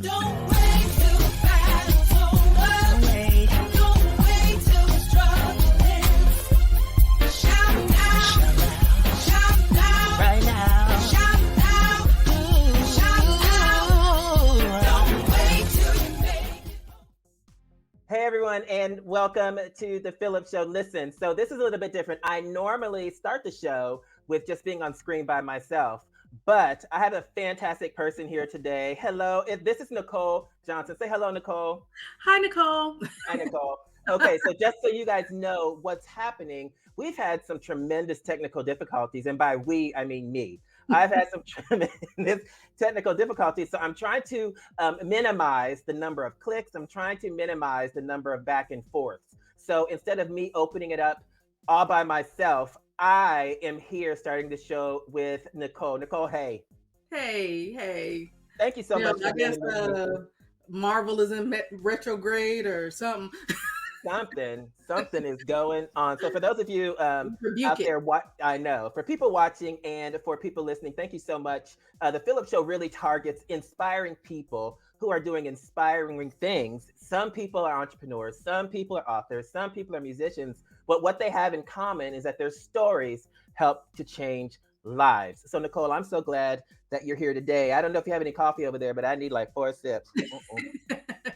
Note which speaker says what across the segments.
Speaker 1: Don't wait till the battle's over. Don't wait till the struggle ends. Shout now, shout now, right now. Shout now, shout now. Don't wait till you make it.
Speaker 2: Hey everyone, and welcome to the Phillip Show. Listen, so this is a little bit different. I normally start the show with just being on screen by myself, but I have a fantastic person here today. Hello, this is Nicole Johnson. Say hello, Nicole.
Speaker 3: Hi, Nicole.
Speaker 2: Hi, Nicole. Okay, so just so you guys know what's happening, we've had some tremendous technical difficulties, and by we, I mean me. I've had some tremendous technical difficulties, so I'm trying to minimize the number of clicks. I'm trying to minimize the number of back and forths. So instead of me opening it up all by myself, I am here starting the show with Nicole. Nicole, hey.
Speaker 3: Hey.
Speaker 2: Thank you so much.
Speaker 3: I guess Marvel is in retrograde or something.
Speaker 2: Something is going on. So for those of you out there, I know, for people watching and for people listening, thank you so much. The Phillip Show really targets inspiring people who are doing inspiring things. Some people are entrepreneurs, some people are authors, some people are musicians, but what they have in common is that their stories help to change lives. So Nicole, I'm so glad that you're here today. I don't know if you have any coffee over there, but I need like 4 sips.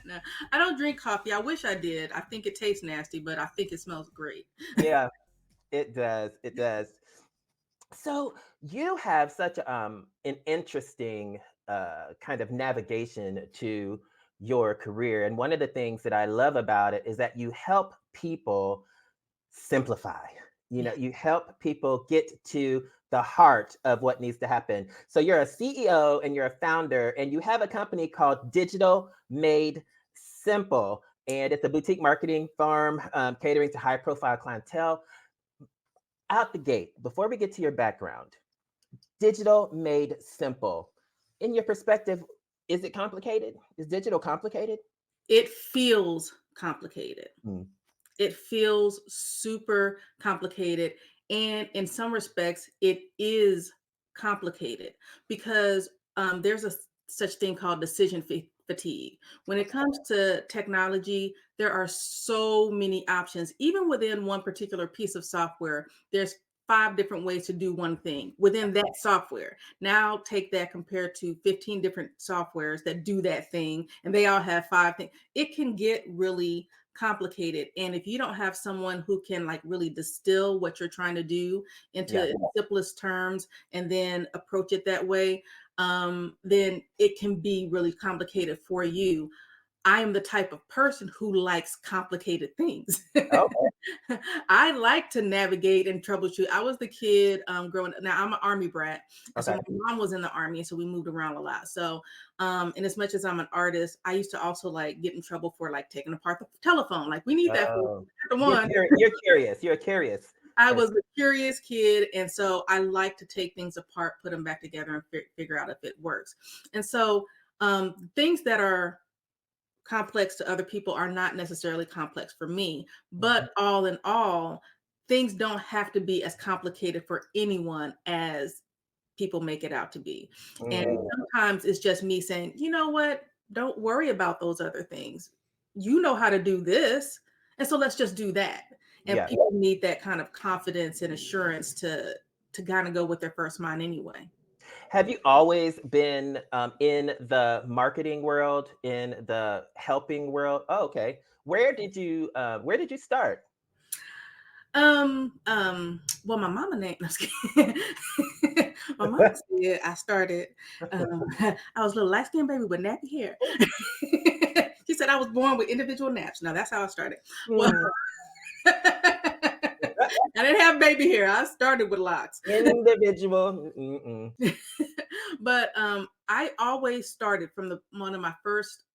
Speaker 3: No, I don't drink coffee. I wish I did. I think it tastes nasty, but I think it smells great.
Speaker 2: Yeah, it does. It does. So you have such an interesting kind of navigation to your career. And one of the things that I love about it is that you help people simplify. You help people get to the heart of what needs to happen. So you're a CEO and you're a founder, and you have a company called Digital Made Simple, and it's a boutique marketing firm catering to high profile clientele. Out the gate, before we get to your background, Digital Made Simple, in your perspective, is it complicated? Is digital complicated?
Speaker 3: It feels complicated. It feels super complicated. And in some respects, it is complicated because there's a such thing called decision fatigue. When it comes to technology, there are so many options. Even within one particular piece of software, there's 5 different ways to do one thing within that software. Now take that compared to 15 different softwares that do that thing, and they all have 5 things. It can get really complicated. And if you don't have someone who can like really distill what you're trying to do into the simplest terms and then approach it that way, then it can be really complicated for you. I am the type of person who likes complicated things. Okay. I like to navigate and troubleshoot. I was the kid growing up. Now I'm an Army brat. Okay. So my mom was in the Army, so we moved around a lot. So, and as much as I'm an artist, I used to also like get in trouble for like taking apart the telephone. Like we need that for one.
Speaker 2: You're curious. You're curious.
Speaker 3: I was a curious kid, and so I like to take things apart, put them back together, and figure out if it works. And so things that are complex to other people are not necessarily complex for me, but all in all, things don't have to be as complicated for anyone as people make it out to be. And sometimes it's just me saying, you know what, don't worry about those other things. You know how to do this. And so let's just do that. And people need that kind of confidence and assurance to kind of go with their first mind anyway.
Speaker 2: Have you always been in the marketing world, in the helping world? Oh, okay. Where did you start?
Speaker 3: Well, my mama named my mama said I started. I was a little light-skinned baby with nappy hair. She said I was born with individual naps. Now that's how I started. Well, I didn't have baby hair. I started with locks.
Speaker 2: Individual.
Speaker 3: But I always started from one of my first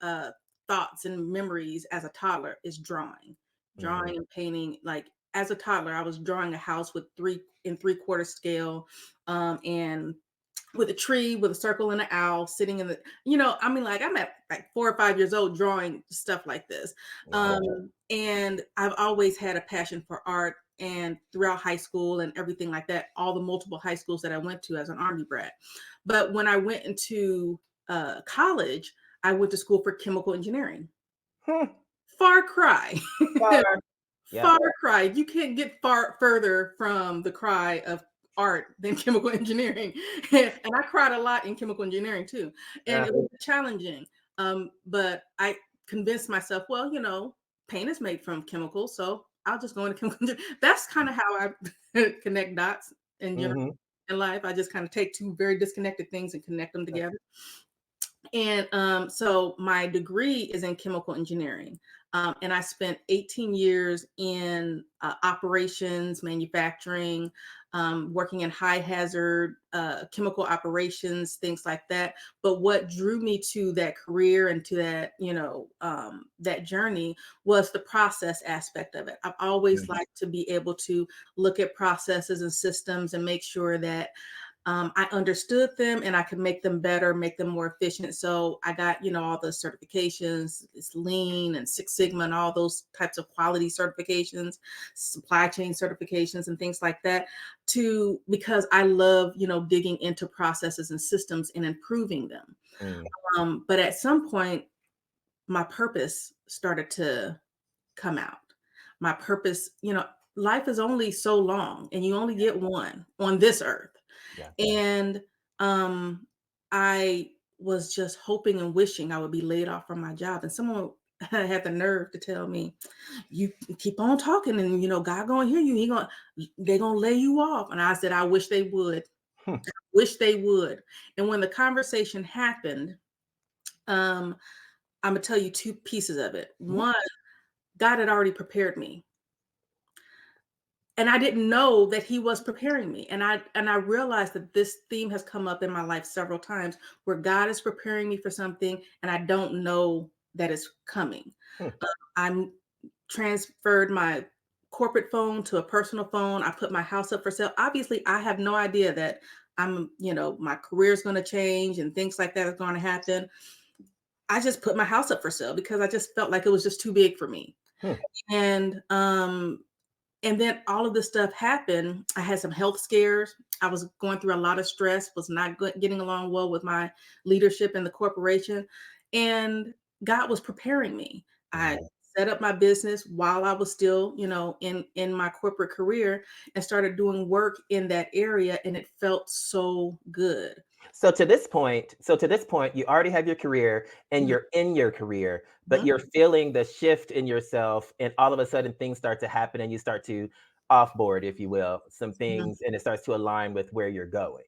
Speaker 3: thoughts and memories as a toddler is drawing and painting. Like as a toddler, I was drawing a house with 3 3/4 scale and with a tree with a circle and an owl sitting in the, like I'm at like 4 or 5 years old drawing stuff like this. Wow. And I've always had a passion for art, and throughout high school and everything like that, all the multiple high schools that I went to as an Army brat. But when I went into college, I went to school for chemical engineering.
Speaker 2: Hmm.
Speaker 3: Far cry.
Speaker 2: Far. Yeah.
Speaker 3: Far cry. You can't get far further from the cry of art than chemical engineering. And I cried a lot in chemical engineering too. And it was challenging. But I convinced myself, well, paint is made from chemicals, so I'll just go into chemical engineering. That's kind of how I connect dots in general in life. I just kind of take two very disconnected things and connect them together. And so my degree is in chemical engineering. And I spent 18 years in operations, manufacturing, working in high hazard chemical operations, things like that. But what drew me to that career and to that, that journey was the process aspect of it. I've always liked to be able to look at processes and systems and make sure that I understood them and I could make them better, make them more efficient. So I got, all the certifications, it's Lean and Six Sigma and all those types of quality certifications, supply chain certifications and things like that because I love, digging into processes and systems and improving them. But at some point, my purpose started to come out. My purpose, life is only so long and you only get one on this earth.
Speaker 2: Yeah.
Speaker 3: And I was just hoping and wishing I would be laid off from my job. And someone had the nerve to tell me, you keep on talking and God gonna hear you. They're gonna lay you off. And I said, I wish they would. Wish they would. And when the conversation happened, I'm gonna tell you two pieces of it. One, God had already prepared me. And I didn't know that he was preparing me. And I realized that this theme has come up in my life several times where God is preparing me for something and I don't know that it's coming. I'm transferred my corporate phone to a personal phone. I put my house up for sale. Obviously, I have no idea that my career is going to change and things like that are going to happen. I just put my house up for sale because I just felt like it was just too big for me. And then all of this stuff happened. I had some health scares. I was going through a lot of stress, was not getting along well with my leadership in the corporation. And God was preparing me. I set up my business while I was still, in my corporate career and started doing work in that area. And it felt so good.
Speaker 2: So to this point, you already have your career and you're in your career, but you're feeling the shift in yourself, and all of a sudden things start to happen and you start to offboard, if you will, some things, and it starts to align with where you're going.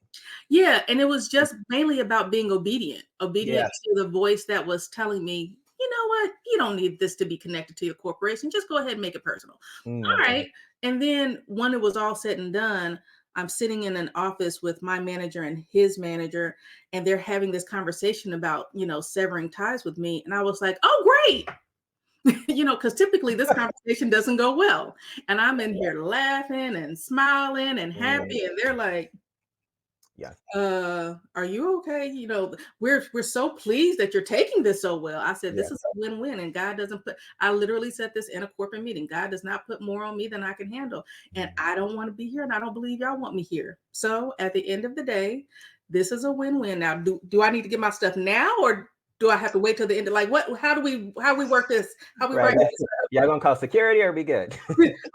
Speaker 3: Yeah. And it was just mainly about being obedient to the voice that was telling me, you know what, you don't need this to be connected to your corporation. Just go ahead and make it personal. All right. And then when it was all said and done, I'm sitting in an office with my manager and his manager, and they're having this conversation about, severing ties with me. And I was like, oh, great. Because typically this conversation doesn't go well. And I'm in here laughing and smiling and happy. And they're like, are you okay? We're so pleased that you're taking this so well. I said, this is a win-win, and God doesn't I literally said this in a corporate meeting. God does not put more on me than I can handle. And I don't want to be here, and I don't believe y'all want me here. So at the end of the day, this is a win-win. Now, do I need to get my stuff now, or do I have to wait till the end? Like, how do we work this? How we work this?
Speaker 2: Y'all gonna call security or be good?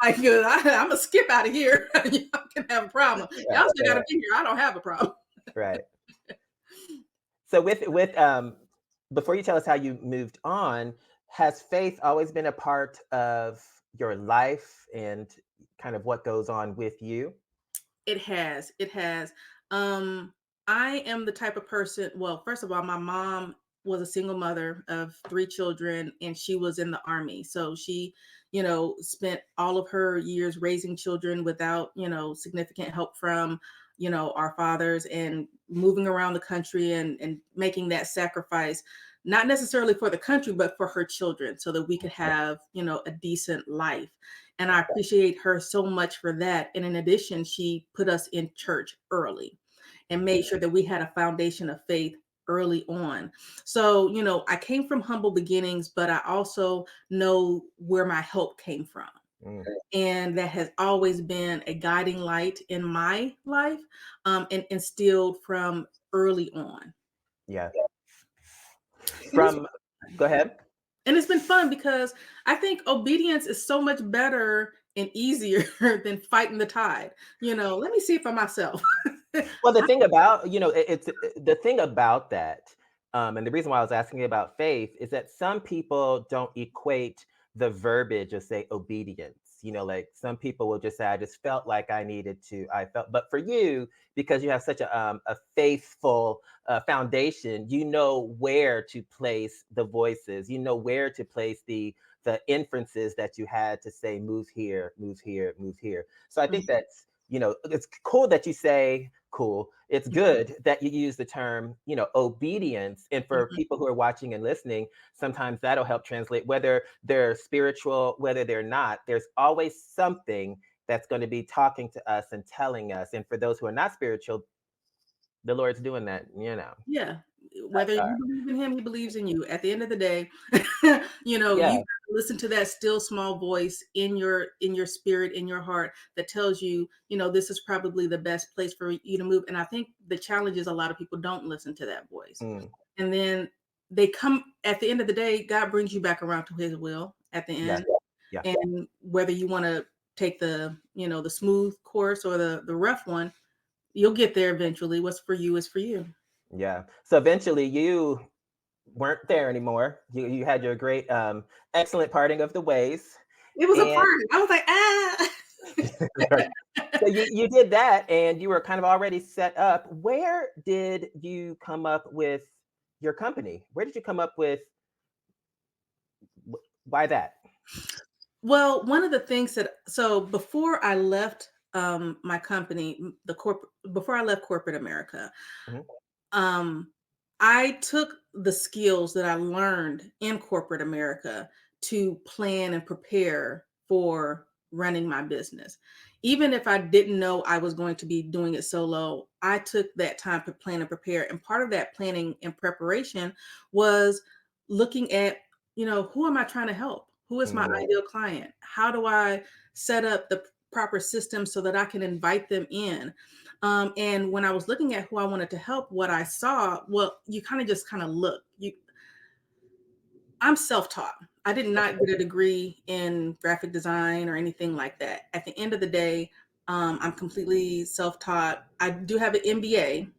Speaker 3: I'm gonna skip out of here. Y'all can have a problem. Y'all still gotta be here. I don't have a problem.
Speaker 2: Right. So with before you tell us how you moved on, has faith always been a part of your life and kind of what goes on with you?
Speaker 3: It has. I am the type of person, well, first of all, my mom was a single mother of 3 children, and she was in the Army. So she, spent all of her years raising children without, significant help from, our fathers, and moving around the country and making that sacrifice, not necessarily for the country, but for her children, so that we could have, a decent life. And I appreciate her so much for that. And in addition, she put us in church early and made sure that we had a foundation of faith early on. So, I came from humble beginnings, but I also know where my help came from. And that has always been a guiding light in my life, and instilled from early on.
Speaker 2: Yeah.
Speaker 3: And it's
Speaker 2: From, go ahead.
Speaker 3: and it's been fun because I think obedience is so much better and easier than fighting the tide. Let me see it for myself.
Speaker 2: Well, the thing about, it's the thing about that, and the reason why I was asking you about faith is that some people don't equate the verbiage of, say, obedience. Like some people will just say, I just felt like I needed to, I felt, but for you, because you have such a faithful foundation, you know where to place the voices, you know where to place the inferences that you had to say, move here, move here, move here. So I think
Speaker 3: Mhm,
Speaker 2: that's, it's cool that you say, cool. It's
Speaker 3: mhm,
Speaker 2: good that you use the term, obedience. And for
Speaker 3: mhm.
Speaker 2: people who are watching and listening, sometimes that'll help translate whether they're spiritual, whether they're not. There's always something that's going to be talking to us and telling us. And for those who are not spiritual, the Lord's doing that.
Speaker 3: Yeah.
Speaker 2: That
Speaker 3: Whether you
Speaker 2: part.
Speaker 3: believe in him, he believes in you. At the end of the day,
Speaker 2: Yeah.
Speaker 3: you listen to that still small voice in your spirit, in your heart that tells you, this is probably the best place for you to move. And I think the challenge is a lot of people don't listen to that voice.
Speaker 2: Mm,
Speaker 3: And then they come at the end of the day, God brings you back around to his will at the
Speaker 2: yeah.
Speaker 3: end.
Speaker 2: Yeah.
Speaker 3: And whether you want to take the smooth course or the rough one, you'll get there eventually. What's for you is for you.
Speaker 2: Yeah. So eventually you weren't there anymore. You had your great, excellent parting of the ways.
Speaker 3: It was a
Speaker 2: And
Speaker 3: party. I was like, ah.
Speaker 2: right. So you did that and you were kind of already set up. Where did you come up with your company? Where did you come up with why that?
Speaker 3: Well, one of the things so before I left my company, before I left corporate America,
Speaker 2: Mhm.
Speaker 3: um, I took the skills that I learned in corporate America to plan and prepare for running my business. Even if I didn't know I was going to be doing it solo, I took that time to plan and prepare. And part of that planning and preparation was looking at, who am I trying to help? Who is my
Speaker 2: Mm,
Speaker 3: ideal client? How do I set up the proper system so that I can invite them in? And when I was looking at who I wanted to help, what I saw, well, you kind of look. I'm self-taught. I did not get a degree in graphic design or anything like that. At the end of the day, I'm completely self-taught. I do have an MBA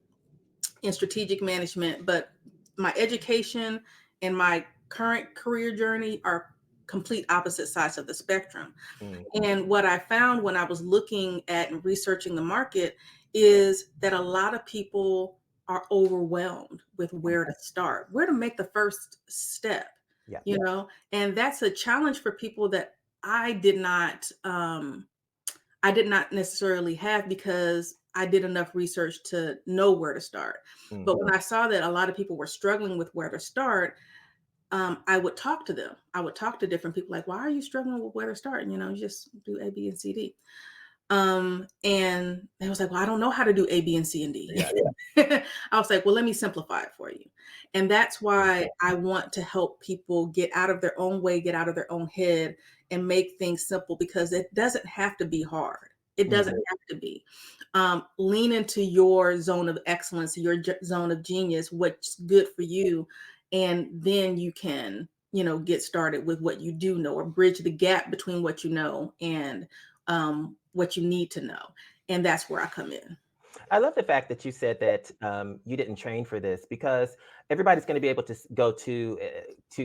Speaker 3: in strategic management, but my education and my current career journey are complete opposite sides of the spectrum.
Speaker 2: mm,
Speaker 3: And what I found when I was looking at and researching the market is that a lot of people are overwhelmed with where to start, where to make the first step,
Speaker 2: yeah.
Speaker 3: and that's a challenge for people that I did not necessarily have because I did enough research to know where to start.
Speaker 2: Mm,
Speaker 3: But when I saw that a lot of people were struggling with where to start, I would talk to them. I would talk to different people like, why are you struggling with where to start? You just do A, B, and C, D. And they was like, well, I don't know how to do A, B, and C, and D.
Speaker 2: yeah.
Speaker 3: I was like, well, let me simplify it for you. And that's why I want to help people get out of their own way, get out of their own head, and make things simple because it doesn't have to be hard. It doesn't
Speaker 2: Mhm.
Speaker 3: have to be. Lean into your zone of excellence, your zone of genius, what's good for you. And then you can, get started with what you do know or bridge the gap between what you know and what you need to know. And that's where I come in.
Speaker 2: I love the fact that you said that you didn't train for this because everybody's going to be able to go to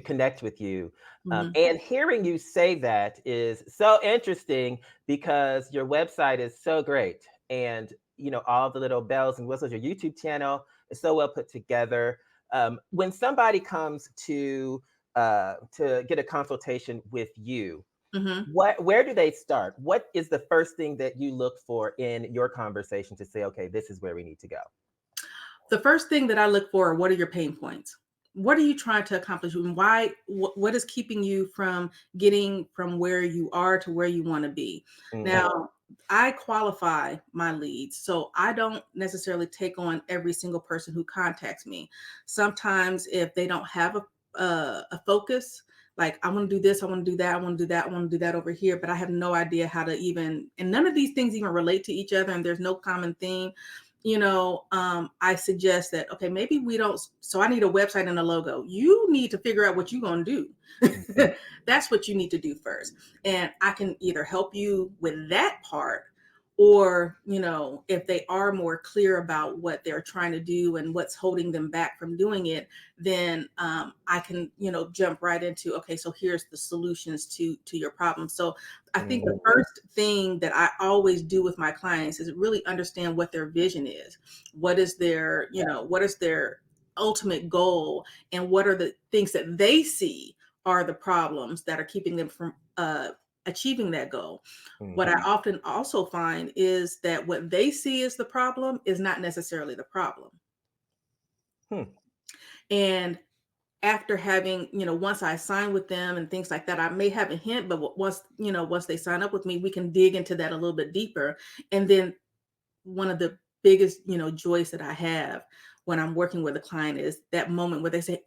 Speaker 2: connect with you.
Speaker 3: Mhm.
Speaker 2: And hearing you say that is so interesting because your website is so great, and all the little bells and whistles. Your YouTube channel is so well put together. When somebody comes to get a consultation with you,
Speaker 3: Mhm.
Speaker 2: where do they start? What is the first thing that you look for in your conversation to say, okay, this is where we need to go?
Speaker 3: The first thing that I look for are what are your pain points? What are you trying to accomplish? And why? What is keeping you from getting from where you are to where you want to be?
Speaker 2: Mm,
Speaker 3: Now, I qualify my leads, so I don't necessarily take on every single person who contacts me. Sometimes, if they don't have a focus, like I want to do this, I want to do that, I want to do that, I want to do that over here, but I have no idea how to even, and none of these things even relate to each other, and there's no common theme. I suggest that, okay, maybe we don't, so I need a website and a logo. You need to figure out what you're going to do. That's what you need to do first. And I can either help you with that part, or, if they are more clear about what they're trying to do and what's holding them back from doing it, then I can, jump right into, okay, so here's the solutions to your problem. So I think the first thing that I always do with my clients is really understand what their vision is. What is their, what is their ultimate goal, and what are the things that they see are the problems that are keeping them from achieving that goal. What I often also find is that what they see as the problem is not necessarily the problem. And after having, once I sign with them and things like that, I may have a hint, but once they sign up with me, we can dig into that a little bit deeper. And then one of the biggest, joys that I have when I'm working with a client is that moment where they say,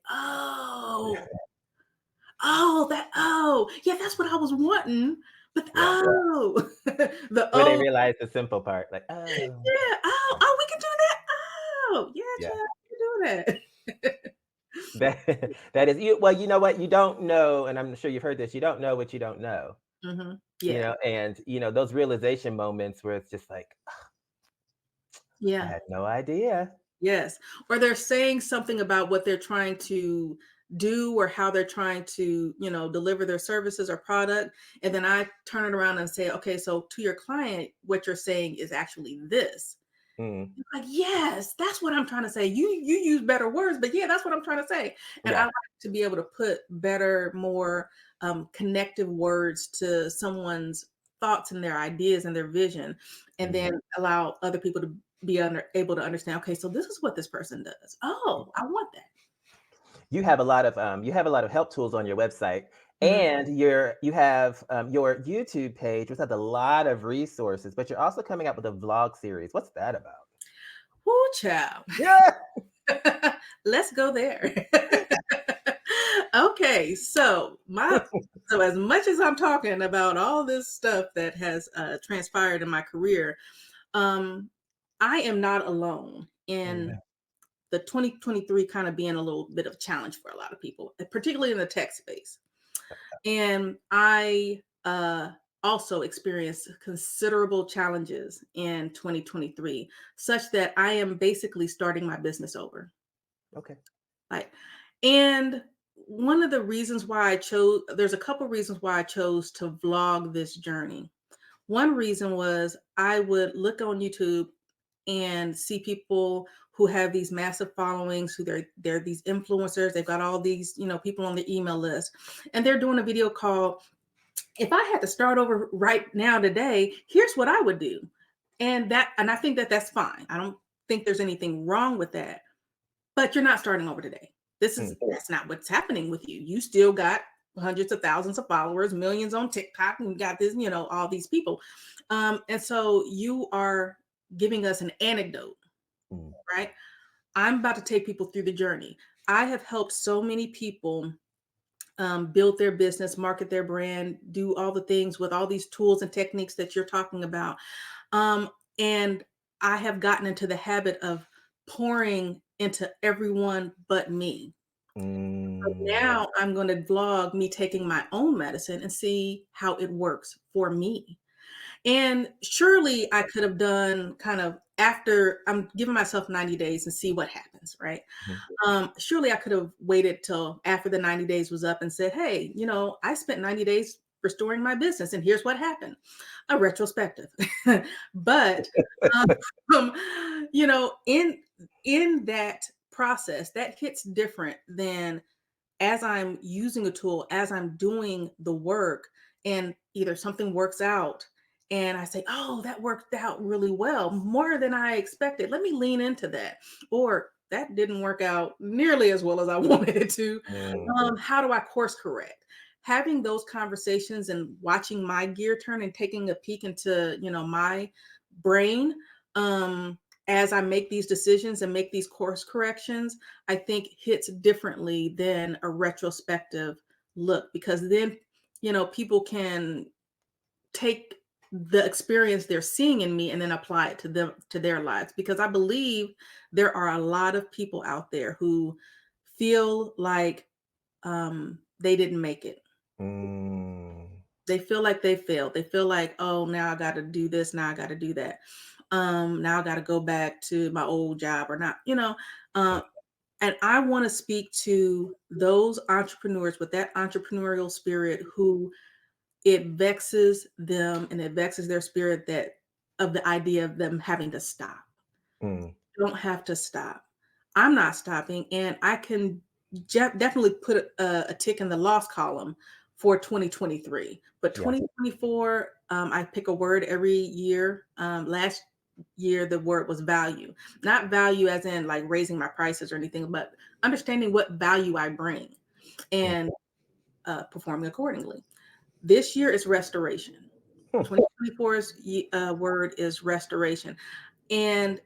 Speaker 3: yeah, that's what I was wanting. But
Speaker 2: When they realize the simple part, like, oh,
Speaker 3: yeah, we can do that. Oh, yeah,
Speaker 2: yeah.
Speaker 3: child, we can do that.
Speaker 2: That is you. Well, you know what? You don't know, and I'm sure you've heard this. You don't know what you don't know.
Speaker 3: Yeah,
Speaker 2: And those realization moments where it's just like, I
Speaker 3: yeah,
Speaker 2: had no idea.
Speaker 3: yes. Or they're saying something about what they're trying to do or how they're trying to, deliver their services or product. And then I turn it around and say, okay, so to your client, what you're saying is actually this.
Speaker 2: Mm,
Speaker 3: Like, yes, that's what I'm trying to say. You use better words, but yeah, that's what I'm trying to say. And I
Speaker 2: yeah.
Speaker 3: like to be able to put better, more connective words to someone's thoughts and their ideas and their vision, and then allow other people to be able to understand. Okay, so this is what this person does. Oh, I want that.
Speaker 2: You have a lot of help tools on your website,
Speaker 3: Mhm.
Speaker 2: and you have your YouTube page, which has a lot of resources. But you're also coming up with a vlog series. What's that about?
Speaker 3: Woo, child.
Speaker 2: Yeah.
Speaker 3: Let's go there. Okay, so as much as I'm talking about all this stuff that has transpired in my career, um, I am not alone in the 2023 kind of being a little bit of a challenge for a lot of people, particularly in the tech space. And I also experienced considerable challenges in 2023, such that I am basically starting my business over.
Speaker 2: Okay.
Speaker 3: Like, and one of the reasons why there's a couple reasons why I chose to vlog this journey. One reason was I would look on YouTube and see people who have these massive followings, who they're these influencers. They've got all these, people on the email list, and they're doing a video called, if I had to start over right now today, here's what I would do. And I think that that's fine. I don't think there's anything wrong with that. But you're not starting over today. That's not what's happening with you. You still got hundreds of thousands of followers, millions on TikTok, and you got this, all these people. And so you are giving us an anecdote,
Speaker 2: Mm,
Speaker 3: right? I'm about to take people through the journey. I have helped so many people build their business, market their brand, do all the things with all these tools and techniques that you're talking about. And I have gotten into the habit of pouring into everyone but me. So
Speaker 2: mm,
Speaker 3: now I'm going to vlog me taking my own medicine and see how it works for me. And surely I could have done kind of, after I'm giving myself 90 days and see what happens, right?
Speaker 2: mhm.
Speaker 3: Surely I could have waited till after the 90 days was up and said, hey, I spent 90 days restoring my business and here's what happened. A retrospective. But um, in that process, that hits different than as I'm using a tool, as I'm doing the work, and either something works out and I say, oh, that worked out really well, more than I expected. Let me lean into that. Or that didn't work out nearly as well as I wanted it to.
Speaker 2: Mm.
Speaker 3: How do I course correct? Having those conversations and watching my gear turn and taking a peek into, my brain, as I make these decisions and make these course corrections, I think hits differently than a retrospective look, because then, people can take the experience they're seeing in me and then apply it to them, to their lives, because I believe there are a lot of people out there who feel like they didn't make it.
Speaker 2: Mm.
Speaker 3: They feel like they failed. They feel like, oh, now I got to do this, now I got to do that. Now I got to go back to my old job or not, and I want to speak to those entrepreneurs with that entrepreneurial spirit who it vexes them and it vexes their spirit that of the idea of them having to stop.
Speaker 2: Mm.
Speaker 3: You don't have to stop. I'm not stopping, and I can definitely put a tick in the loss column for 2023. But
Speaker 2: Yeah.
Speaker 3: 2024, I pick a word every year. Last year, the word was value, not value as in like raising my prices or anything, but understanding what value I bring
Speaker 2: Mm.
Speaker 3: and performing accordingly. This year is restoration.
Speaker 2: Hmm.
Speaker 3: 2024's word is restoration, and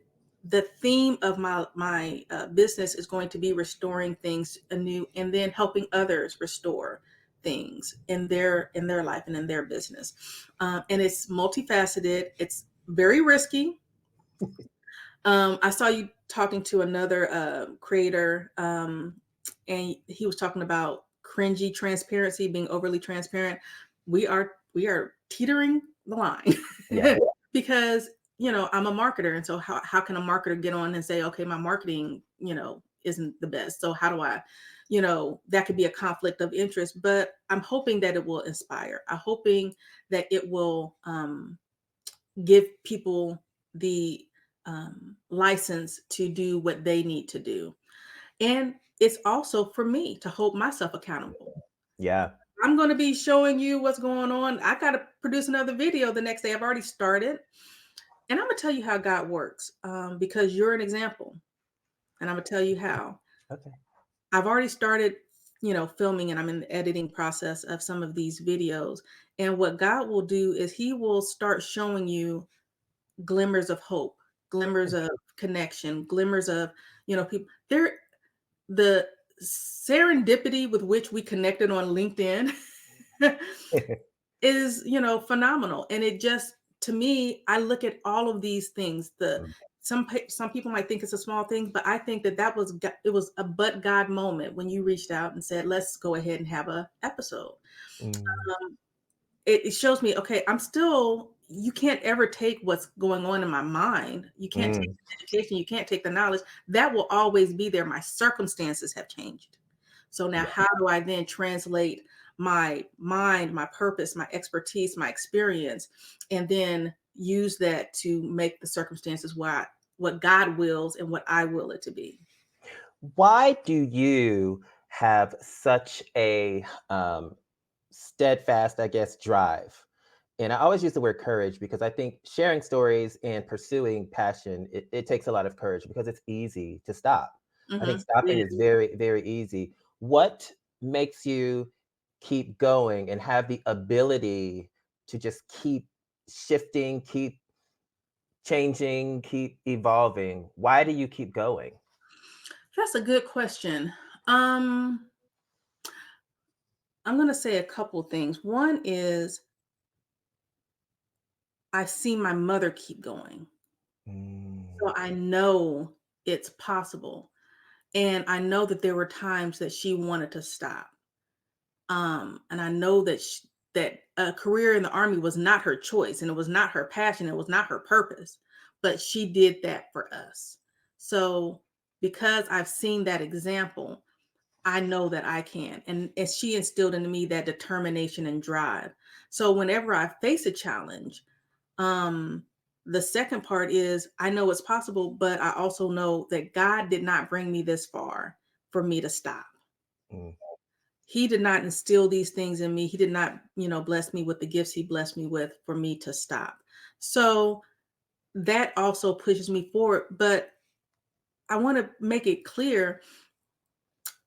Speaker 3: the theme of my business is going to be restoring things anew, and then helping others restore things in their life and in their business. And it's multifaceted. It's very risky. I saw you talking to another creator, and he was talking about cringy transparency, being overly transparent. We are teetering the line
Speaker 2: Yeah.
Speaker 3: because I'm a marketer, and so how can a marketer get on and say, okay, my marketing isn't the best, so how do I, that could be a conflict of interest. But I'm hoping that it will inspire. I'm hoping that it will give people the license to do what they need to do. And it's also for me to hold myself accountable.
Speaker 2: Yeah.
Speaker 3: I'm going to be showing you what's going on. I got to produce another video the next day. I've already started. And I'm going to tell you how God works, because you're an example. And I'm going to tell you how.
Speaker 2: Okay.
Speaker 3: I've already started, filming, and I'm in the editing process of some of these videos. And what God will do is he will start showing you glimmers of hope, glimmers of connection, glimmers of, people there, the serendipity with which we connected on LinkedIn is, phenomenal. And it just, to me, I look at all of these things,
Speaker 2: Mm.
Speaker 3: some people might think it's a small thing, but I think that was it was a but God moment when you reached out and said, let's go ahead and have a episode.
Speaker 2: Mm.
Speaker 3: Um, it shows me, okay, you can't ever take what's going on in my mind. You can't take
Speaker 2: Mm.
Speaker 3: the education, you can't take the knowledge. That will always be there. My circumstances have changed. So now
Speaker 2: Yeah.
Speaker 3: how do I then translate my mind, my purpose, my expertise, my experience, and then use that to make the circumstances what God wills and what I will it to be?
Speaker 2: Why do you have such a steadfast, I guess, drive? And I always use the word courage because I think sharing stories and pursuing passion, it takes a lot of courage because it's easy to stop. I think stopping
Speaker 3: Yeah.
Speaker 2: is very, very easy. What makes you keep going and have the ability to just keep shifting, keep changing, keep evolving? Why do you keep going?
Speaker 3: That's a good question. Um, I'm going to say a couple things. One is I see my mother keep going. So
Speaker 2: Mm.
Speaker 3: I know it's possible. And I know that there were times that she wanted to stop. And I know that a career in the army was not her choice, and it was not her passion, it was not her purpose, but she did that for us. So because I've seen that example, I know that I can. And she instilled into me that determination and drive. So whenever I face a challenge, um, the second part is I know it's possible, but I also know that God did not bring me this far for me to stop.
Speaker 2: Mm.
Speaker 3: He did not instill these things in me. He did not, bless me with the gifts he blessed me with for me to stop. So that also pushes me forward. But I want to make it clear,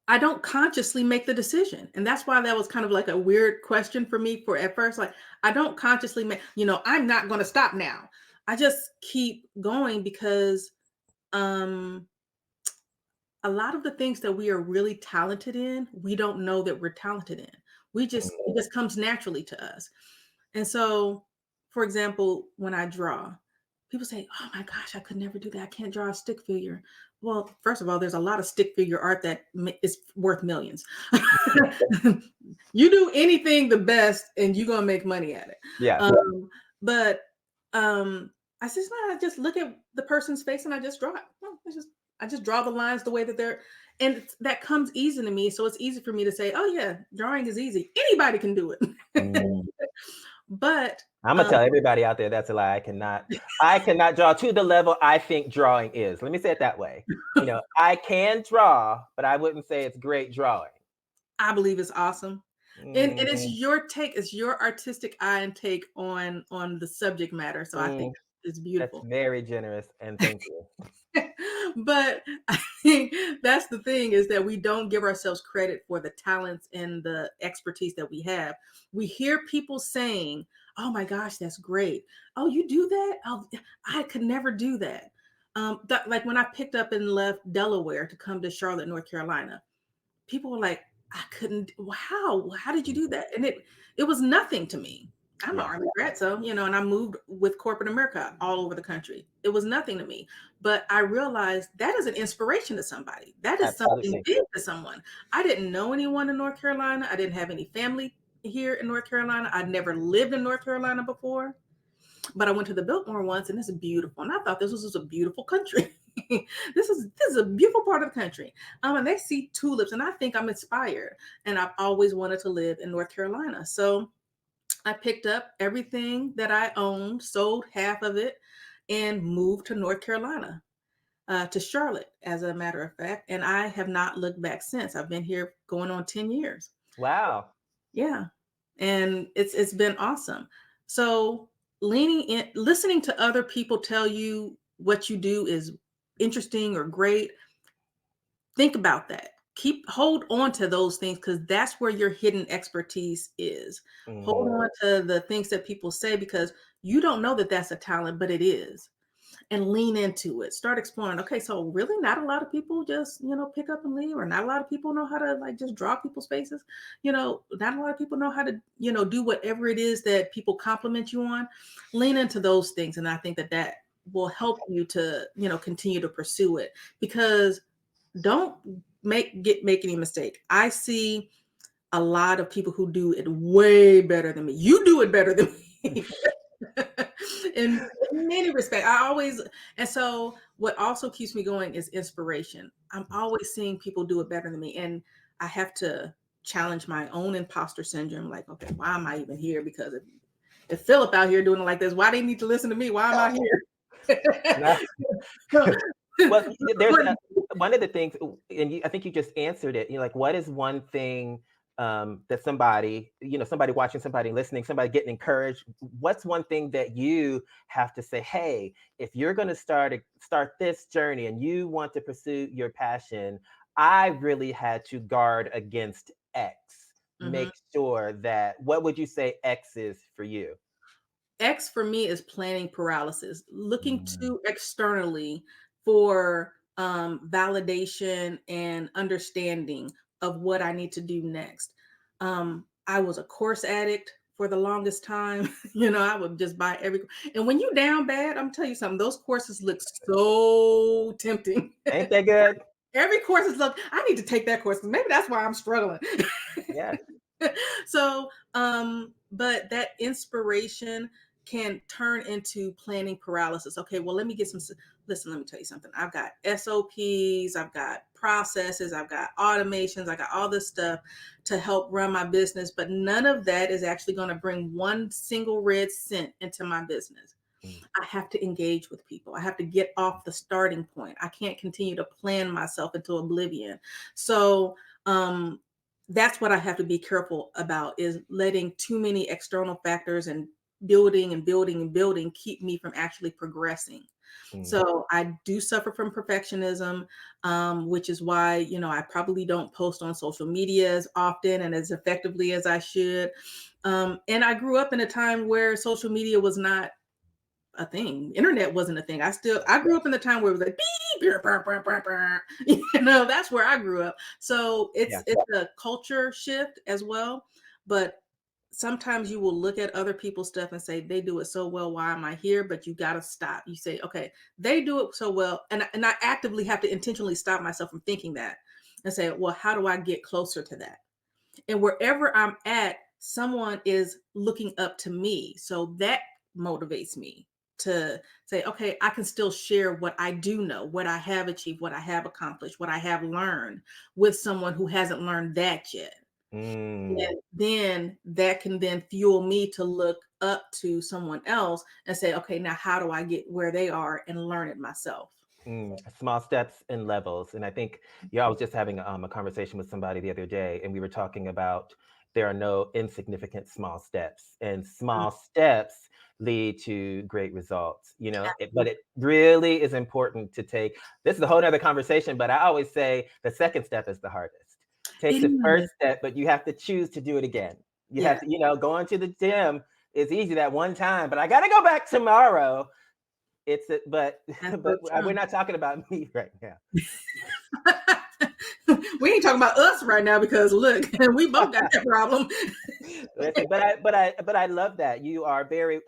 Speaker 3: I don't consciously make the decision. And that's why that was kind of like a weird question for me for at first. Like, I don't consciously make, I'm not going to stop now. I just keep going because um, a lot of the things that we are really talented in, we don't know that we're talented in. It just comes naturally to us. And so for example, when I draw, people say, "Oh my gosh, I could never do that. I can't draw a stick figure." Well, first of all, there's a lot of stick figure art that is worth millions. You do anything the best, and you're gonna make money at it.
Speaker 2: Yeah.
Speaker 3: But I just I just look at the person's face and I just draw it. Well, I just draw the lines the way that they're, and that comes easy to me. So it's easy for me to say, "Oh yeah, drawing is easy. Anybody can do it."
Speaker 2: Mm.
Speaker 3: But
Speaker 2: I'm gonna tell everybody out there that's a lie. I cannot draw to the level I think drawing is. Let me say it that way. You know, I can draw, but I wouldn't say it's great drawing.
Speaker 3: I believe it's awesome. And it's
Speaker 2: Mhm.
Speaker 3: your take, it's your artistic eye and take on the subject matter. So I think
Speaker 2: Mm,
Speaker 3: it's
Speaker 2: that's
Speaker 3: beautiful.
Speaker 2: very generous, and thank you.
Speaker 3: But I think that's the thing, is that we don't give ourselves credit for the talents and the expertise that we have. We hear people saying, "Oh my gosh, that's great. Oh, you do that? Oh, I could never do that." Like when I picked up and left Delaware to come to Charlotte, North Carolina, people were like, "I couldn't. How did you do that?" And it was nothing to me. I'm an
Speaker 2: Yeah,
Speaker 3: Army brat, so and I moved with corporate America all over the country. It was nothing to me, but I realized that is an inspiration to somebody. That is something
Speaker 2: absolutely.
Speaker 3: big to someone. I didn't know anyone in North Carolina. I didn't have any family here in North Carolina. I'd never lived in North Carolina before, but I went to the Biltmore once, and it's beautiful. And I thought this was just a beautiful country. This is a beautiful part of the country. And they see tulips, and I think I'm inspired. And I've always wanted to live in North Carolina. So I picked up everything that I owned, sold half of it, and moved to North Carolina, to Charlotte, as a matter of fact. And I have not looked back since. I've been here going on 10 years.
Speaker 2: Wow.
Speaker 3: Yeah. And it's been awesome. So leaning in, listening to other people tell you what you do is interesting or great, think about that. Hold on to those things, because that's where your hidden expertise is. Hold
Speaker 2: Mhm.
Speaker 3: on to the things that people say, because you don't know that that's a talent, but it is. And lean into it. Start exploring. Okay, so really not a lot of people just, pick up and leave, or not a lot of people know how to like just draw people's faces. Not a lot of people know how to, do whatever it is that people compliment you on. Lean into those things. And I think that will help you to, continue to pursue it, because don't make any mistake. I see a lot of people who do it way better than me. You do it better than me. in many respects. And so what also keeps me going is inspiration. I'm always seeing people do it better than me. And I have to challenge my own imposter syndrome. Like, okay, why am I even here? Because if Phillip out here doing it like this, why they need to listen to me? Why am I
Speaker 2: Nah.
Speaker 3: here?
Speaker 2: Well, there's
Speaker 3: But
Speaker 2: one of the things, and I think you just answered it. Like, what is one thing that somebody, somebody watching, somebody listening, somebody getting encouraged? What's one thing that you have to say? Hey, if you're going to start this journey and you want to pursue your passion, I really had to guard against X.
Speaker 3: Mhm.
Speaker 2: Make sure that. What would you say X is for you?
Speaker 3: X for me is planning paralysis, looking
Speaker 2: Mm,
Speaker 3: too externally for validation and understanding of what I need to do next. I was a course addict for the longest time. I would just buy and when you down bad, I'm telling you something, those courses look so tempting.
Speaker 2: ain't that good?
Speaker 3: Every course is look, I need to take that course. Maybe that's why I'm struggling.
Speaker 2: Yes.
Speaker 3: So, but that inspiration can turn into planning paralysis. Okay, well, let me get listen, let me tell you something. I've got SOPs, I've got processes, I've got automations, I got all this stuff to help run my business, but none of that is actually going to bring one single red cent into my business.
Speaker 2: Mm,
Speaker 3: I have to engage with people. I have to get off the starting point. I can't continue to plan myself into oblivion. So, that's what I have to be careful about, is letting too many external factors and building and building and building keep me from actually progressing.
Speaker 2: mm,
Speaker 3: So I do suffer from perfectionism, which is why, I probably don't post on social media as often and as effectively as I should. And I grew up in a time where social media was not a thing. Internet wasn't a thing. I grew up in the time where it was like beep, beep, burr, burr, burr, burr. That's where I grew up. So
Speaker 2: yeah.
Speaker 3: it's a culture shift as well. But sometimes you will look at other people's stuff and say, they do it so well, why am I here? But you got to stop. You say, okay, they do it so well. And I actively have to intentionally stop myself from thinking that and say, well, how do I get closer to that? And wherever I'm at, someone is looking up to me. So that motivates me to say, okay, I can still share what I do know, what I have achieved, what I have accomplished, what I have learned with someone who hasn't learned that yet. And then that can then fuel me to look up to someone else and say, okay, now how do I get where they are and learn it myself?
Speaker 2: Small steps and levels. And I think, I was just having a conversation with somebody the other day, and we were talking about there are no insignificant small steps, and small steps lead to great results, but it really is important to take, this is a whole nother conversation, but I always say the second step is the hardest. Take the first step, but you have to choose to do it again. You have to, going to the gym is easy that one time, but I got to go back tomorrow. But we're not talking about me right now.
Speaker 3: We ain't talking about us right now because look, we both got that problem.
Speaker 2: Listen, but I love that you are very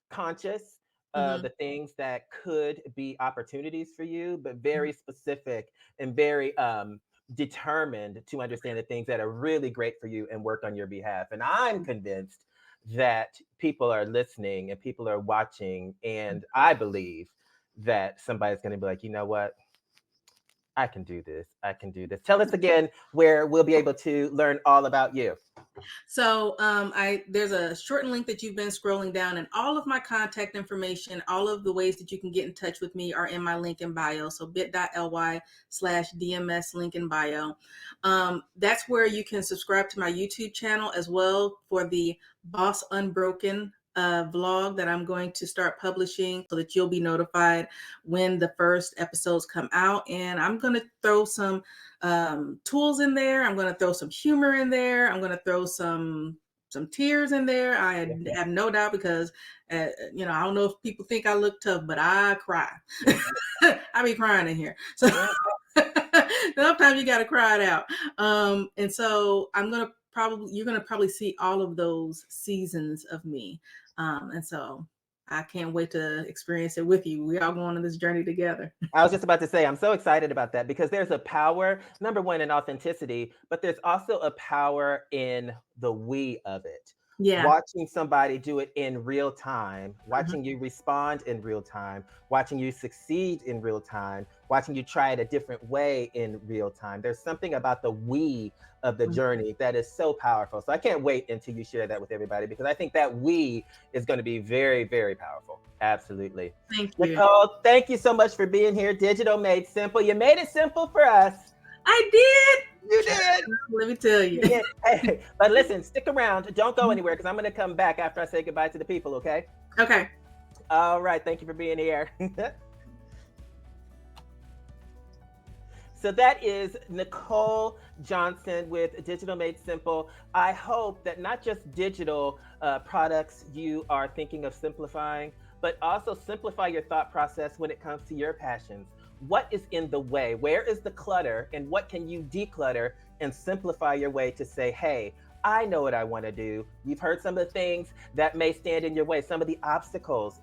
Speaker 2: conscious of the things that could be opportunities for you, but very specific and very determined to understand the things that are really great for you and work on your behalf. And I'm convinced that people are listening and people are watching, and I believe that somebody's going to be like, you know what? I can do this. I can do this. Tell us again where we'll be able to learn all about you.
Speaker 3: So there's a short link that you've been scrolling down, and all of my contact information, all of the ways that you can get in touch with me are in my link in bio. So bit.ly/DMS link in bio. That's where you can subscribe to my YouTube channel as well for the Boss Unbroken vlog that I'm going to start publishing, so that you'll be notified when the first episodes come out. And I'm going to throw some tools in there. I'm going to throw some humor in there. I'm going to throw some tears in there. I have no doubt, because I don't know if people think I look tough, but I cry. I be crying in here. So sometimes you got to cry it out. And so you're going to probably see all of those seasons of me. And so I can't wait to experience it with you. We all going on this journey together.
Speaker 2: I was just about to say, I'm so excited about that, because there's a power, number one, in authenticity, but there's also a power in the we of it.
Speaker 3: Yeah.
Speaker 2: Watching somebody do it in real time, watching you respond in real time, watching you succeed in real time, watching you try it a different way in real time. There's something about the we of the journey that is so powerful. So I can't wait until you share that with everybody, because I think that we is going to be very, very powerful. Absolutely.
Speaker 3: Thank you.
Speaker 2: Nicole, thank you so much for being here. Digital Made Simple. You made it simple for us.
Speaker 3: I did.
Speaker 2: You did.
Speaker 3: Let me tell you.
Speaker 2: Hey, but listen, stick around. Don't go anywhere, because I'm going to come back after I say goodbye to the people, okay?
Speaker 3: Okay.
Speaker 2: All right. Thank you for being here. So that is Nicole Johnson with Digital Made Simple. I hope that not just digital products you are thinking of simplifying, but also simplify your thought process when it comes to your passions. What is in the way? Where is the clutter? And what can you declutter and simplify your way to say, hey, I know what I want to do. You've heard some of the things that may stand in your way, some of the obstacles.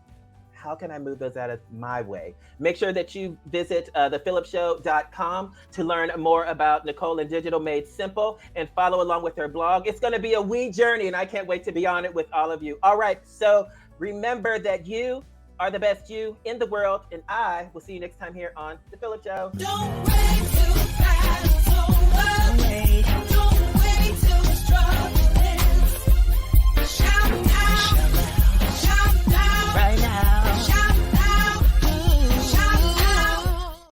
Speaker 2: How can I move those out of my way? Make sure that you visit ThePHILLIPShow.com to learn more about Nicole and Digital Made Simple, and follow along with her blog. It's going to be a wee journey, and I can't wait to be on it with all of you. All right, so remember that you are the best you in the world, and I will see you next time here on The Phillip Show.
Speaker 1: Don't wait till the battle's over.